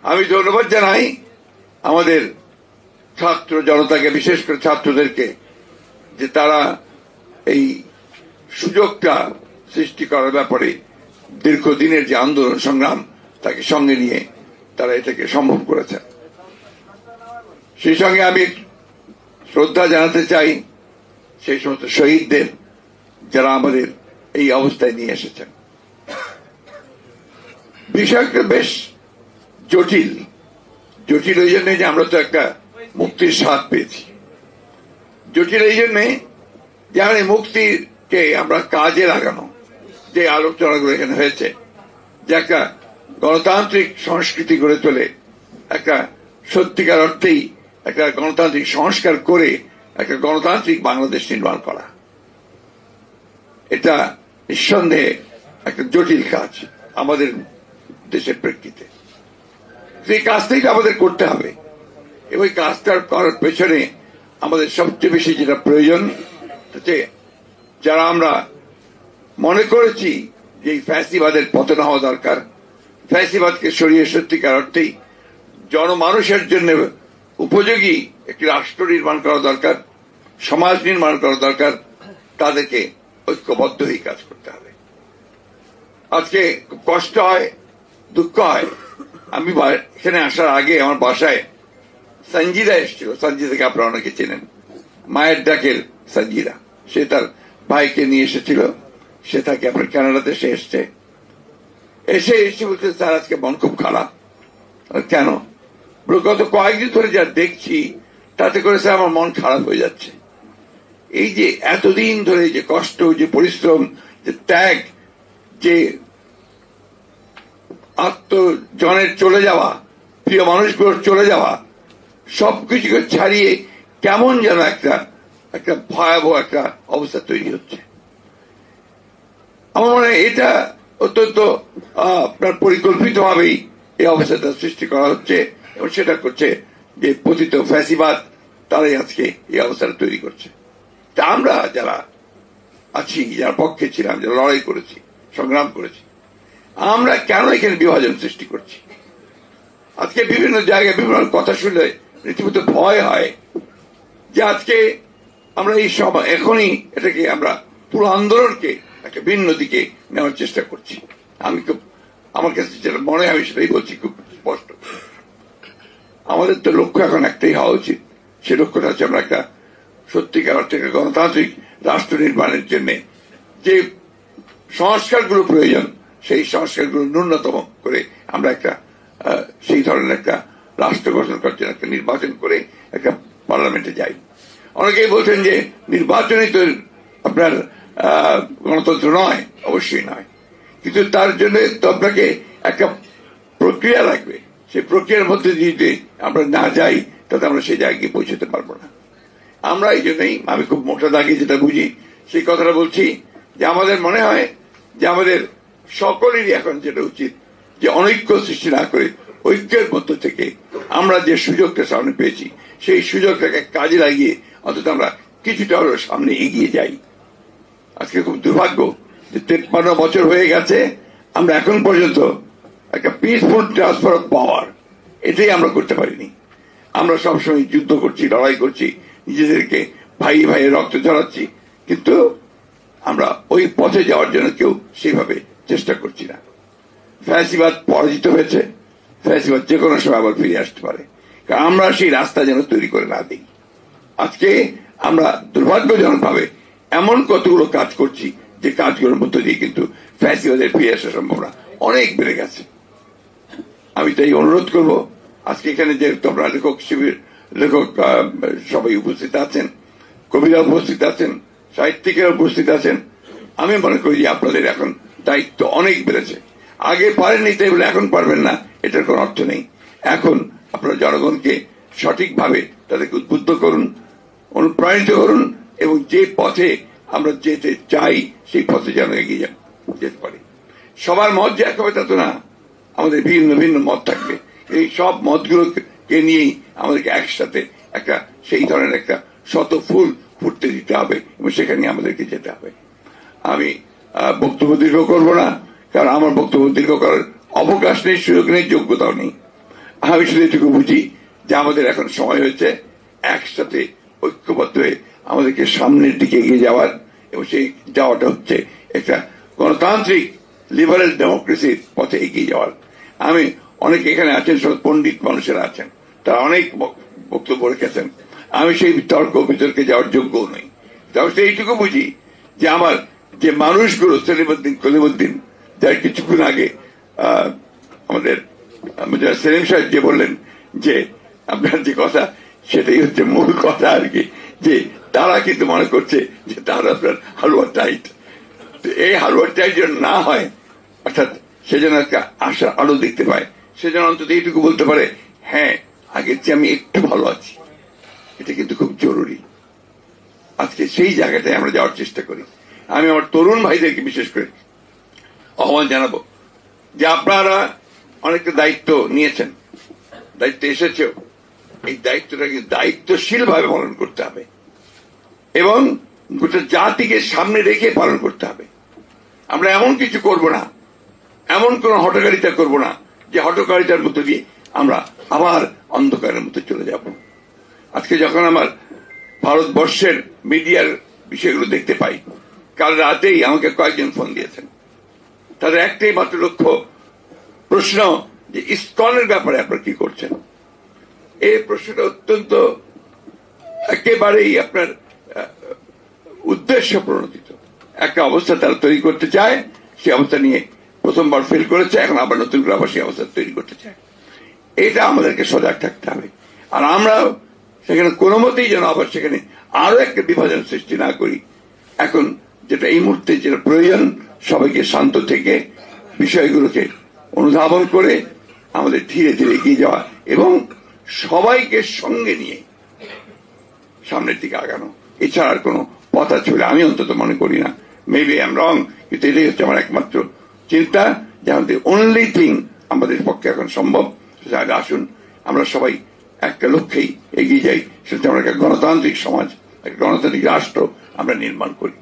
আমি ধন্যবাদ জানাই আমাদের ছাত্র জনতাকে, বিশেষ করে ছাত্রদেরকে, যে তারা এই সুযোগটা সৃষ্টি করার ব্যাপারে দীর্ঘদিনের যে আন্দোলন সংগ্রাম তাকে সঙ্গে নিয়ে তারা এটাকে সম্ভব করেছে। সেই সঙ্গে আমি শ্রদ্ধা জানাতে চাই সেই সমস্ত শহীদদের যারা আমাদের এই অবস্থায় নিয়ে এসেছেন। বিষয়টা বেশ জটিল। জটিল এই জন্য যে আমরা তো একটা মুক্তির স্বাদ পেয়েছি। জটিল এই জন্যে যে আমরা মুক্তিকে আমরা কাজে লাগানো, যে আলোচনাগুলো এখানে হয়েছে, যে একটা গণতান্ত্রিক সংস্কৃতি গড়ে তোলে, একটা সত্যিকার অর্থেই একটা গণতান্ত্রিক সংস্কার করে একটা গণতান্ত্রিক বাংলাদেশ নির্মাণ করা, এটা নিঃসন্দেহে একটা জটিল কাজ আমাদের দেশের প্রেক্ষিতে। সেই কাজটাই আমাদের করতে হবে। এবং এই কাজটা করার পেছনে আমাদের সবচেয়ে বেশি যেটা প্রয়োজন হচ্ছে, যারা আমরা মনে করেছি যে এই ফ্যাসিবাদের পতন হওয়া দরকার, ফ্যাসিবাদকে সরিয়ে সত্যিকার অর্থেই জনমানুষের জন্য উপযোগী একটি রাষ্ট্র নির্মাণ করা দরকার, সমাজ নির্মাণ করা দরকার, তাদেরকে ঐক্যবদ্ধ হয়ে কাজ করতে হবে। আজকে খুব কষ্ট হয়, দুঃখ হয়। আমি এখানে আসার আগে আমার বাসায় সঞ্জিদা এসেছিল। সঞ্জিদাকে আপনারা অনেকে চেনেন, মায়ের ডাকের সঞ্জিদা। সে তার ভাইকে নিয়ে এসেছিল। সে থাকে আপনার কানাডাতে। সে এসে বলছে, স্যার আজকে মন খুব খারাপ। কেন? গত কয়েকদিন ধরে যা দেখছি তাতে করে স্যার আমার মন খারাপ হয়ে যাচ্ছে। এই যে এতদিন ধরে যে কষ্ট, যে পরিশ্রম, যে ত্যাগ, যে আত্মজনের চলে যাওয়া, প্রিয় মানুষগুলোর চলে যাওয়া, সবকিছুকে ছাড়িয়ে কেমন যেন একটা ভয়াবহ একটা অবস্থা তৈরি হচ্ছে। আমার মনে হয় এটা অত্যন্ত আপনার পরিকল্পিতভাবেই এই অবস্থাটা সৃষ্টি করা হচ্ছে, এবং সেটা করছে যে পতিত ফ্যাসিবাদ, তারাই আজকে এই অবস্থাটা তৈরি করছে। তা আমরা যারা আছি, যারা পক্ষে ছিলাম, যারা লড়াই করেছি, সংগ্রাম করেছি, আমরা কেন এখানে বিভাজন সৃষ্টি করছি? আজকে বিভিন্ন জায়গায় বিভিন্ন কথা শুনলে রীতিমতো ভয় হয় যে আজকে আমরা এই সব এখনই এটাকে আমরা পুরো আন্দোলনকে একটা ভিন্ন দিকে নেওয়ার চেষ্টা করছি। আমার কাছে যেটা মনে হয় আমি সেটাই বলছি খুব স্পষ্ট। আমাদের তো লক্ষ্য এখন একটাই হওয়া উচিত। সে লক্ষ্যটা হচ্ছে আমরা একটা সত্যিকার অর্থে গণতান্ত্রিক রাষ্ট্র নির্মাণের জন্য যে সংস্কারগুলো প্রয়োজন, সেই সংস্কারগুলো ন্যূনতম করে আমরা একটা সেই ধরনের একটা রাষ্ট্র গঠন করার জন্য একটা নির্বাচন করে একটা পার্লামেন্টে যাই। অনেকেই বলছেন যে নির্বাচনই তো আপনার গণতন্ত্র নয়। অবশ্যই নয়, কিন্তু তার জন্য তো আপনাকে একটা প্রক্রিয়া লাগবে। সেই প্রক্রিয়ার মধ্যে যদি আমরা না যাই, তাতে আমরা সেই জায়গায় পৌঁছতে পারবো না। আমরা এই জন্যই, আমি খুব মোটা দাগে যেটা বুঝি সেই কথাটা বলছি, যে আমাদের মনে হয় যে আমাদের সকলেরই এখন যেটা উচিত যে অনৈক্য সৃষ্টি না করে ঐক্যের মধ্য থেকে আমরা যে সুযোগটা সামনে পেয়েছি সেই সুযোগটাকে কাজে লাগিয়ে অন্তত আমরা কিছুটা হলেও সামনে এগিয়ে যাই। আজকে খুব দুর্ভাগ্য যে 53 বছর হয়ে গেছে, আমরা এখন পর্যন্ত একটা পিসফুল ট্রান্সফার অফ পাওয়ার এটাই আমরা করতে পারিনি। আমরা সবসময় যুদ্ধ করছি, লড়াই করছি, নিজেদেরকে ভাই ভাই রক্ত ঝরাচ্ছি, কিন্তু আমরা ওই পথে যাওয়ার জন্য কেউ সেইভাবে চেষ্টা করছি না। ফ্যাসিবাদ পরাজিত হয়েছে, ফ্যাসিবাদ যে কোনো সময় আবার ফিরে আসতে পারে, কারণ আমরা সেই রাস্তা যেন তৈরি করে না দিই। আজকে আমরা দুর্ভাগ্যজনক ভাবে এমন কতগুলো কাজ করছি যে কাজগুলোর মধ্য দিয়ে কিন্তু ফ্যাসিবাদের ফিরে আসার সম্ভাবনা অনেক বেড়ে গেছে। আমি তাই অনুরোধ করব, আজকে এখানে যে তোমরা লেখক সবাই উপস্থিত আছেন, কবিরা উপস্থিত আছেন, সাহিত্যিকেরা উপস্থিত আছেন, আমি মনে করি যে আপনাদের এখন দায়িত্ব অনেক বেড়েছে। আগে পারেননি তাই বলে এখন পারবেন না, এটার কোন অর্থ নেই। এখন আপনারা জনগণকে সঠিকভাবে তাদেরকে উদ্বুদ্ধ করুন, অনুপ্রাণিত করুন, এবং যে পথে আমরা যেতে চাই সেই পথে যেন এগিয়ে যেতে পারি। সবার মত যে এক হবে তা তো না, আমাদের ভিন্ন ভিন্ন মত থাকবে। এই সব মতগুলোকে নিয়েই আমাদেরকে একসাথে একটা সেই ধরনের একটা শত ফুল ফুটতে দিতে হবে, এবং সেখানে আমাদেরকে যেতে হবে। আমি বক্তব্য দীর্ঘ করবো না, কারণ আমার বক্তব্য দীর্ঘ করার অবকাশ নেই, সুযোগ নেই, যোগ্যতাও নেই। আমি শুধু এটুকু বুঝি যে আমাদের এখন সময় হয়েছে একসাথে ঐক্যবদ্ধ হয়ে আমাদেরকে সামনের দিকে এগিয়ে যাওয়ার, এবং সেই যাওয়াটা হচ্ছে একটা গণতান্ত্রিক লিবারেল ডেমোক্রেসির পথে এগিয়ে যাওয়ার। আমি অনেক এখানে আছেন, সব পণ্ডিত মানুষেরা আছেন, তারা অনেক বক্তব্য রেখেছেন। আমি সেই তর্ক বিতর্কে যাওয়ার যোগ্য নই। তবে এইটুকু বুঝি যে আমার যে মানুষগুলো কলিমুদ্দিন যার কিছুক্ষণ আগে আমাদের সেলিম সাহেব যে বললেন যে আপনার যে কথা সেটাই হচ্ছে মূল কথা আর কি, যে তারা কিন্তু মনে করছে যে তারা আপনার হালুয়া টাইট। এই হালুয়া টাইট যেন না হয়, অর্থাৎ সে যেন একটা আশার আলো দেখতে পায়, সে যেন অন্তত এইটুকু বলতে পারে হ্যাঁ আগের চেয়ে আমি একটু ভালো আছি। এটা কিন্তু খুব জরুরি। আজকে সেই জায়গাটায় আমরা যাওয়ার চেষ্টা করি। আমি আমার তরুণ ভাইদেরকে বিশেষ করে আহ্বান জানাবো যে আপনারা অনেকটা দায়িত্ব নিয়েছেন, দায়িত্ব এসেছেও, এই দায়িত্বটাকে দায়িত্বশীল ভাবে পালন করতে হবে এবং গোটা জাতিকে সামনে রেখে পালন করতে হবে। আমরা এমন কিছু করব না, এমন কোন হঠকারিতা করব না যে হঠকারিতার মধ্যে দিয়ে আমরা আবার অন্ধকারের মধ্যে চলে যাব। আজকে যখন আমার ভারতবর্ষের মিডিয়ার বিষয়গুলো দেখতে পাই, কাল রাতেই আমাকে কয়েকজন ফোন দিয়েছেন, তাদের একটাই মাত্র লক্ষ্য প্রশ্ন যে ইসকনের ব্যাপারে আপনারা কি করছেন। এই প্রশ্নটা অত্যন্ত একেবারেই আপনার উদ্দেশ্য প্রণোদিত একটা অবস্থা তারা তৈরি করতে চায়। সেই অবস্থা নিয়ে প্রথমবার ফেল করেছে, এখন আবার নতুন করে আবার সেই অবস্থা তৈরি করতে চায়। এটা আমাদেরকে সজাগ থাকতে হবে। আর আমরা সেখানে কোনো মতেই যেন আবার সেখানে আরো একটা বিভাজন সৃষ্টি না করি। এখন যেটা এই মুহূর্তে যেটা প্রয়োজন, সবাইকে শান্ত থেকে বিষয়গুলোকে অনুধাবন করে আমাদের ধীরে ধীরে এগিয়ে যাওয়া এবং সবাইকে সঙ্গে নিয়ে সামনের দিকে আগানো। এছাড়া আর কোনো পথ আছে বলে আমি অন্তত মনে করি না। মেবি আই এম রং, কিন্তু এটাই হচ্ছে আমার একমাত্র চিন্তা যে আমাদের অনলি থিং আমাদের পক্ষে এখন সম্ভব। আসুন আমরা সবাই একটা লক্ষ্যেই এগিয়ে যাই, সেটা আমরা একটা গণতান্ত্রিক সমাজ, একটা গণতান্ত্রিক রাষ্ট্র আমরা নির্মাণ করি।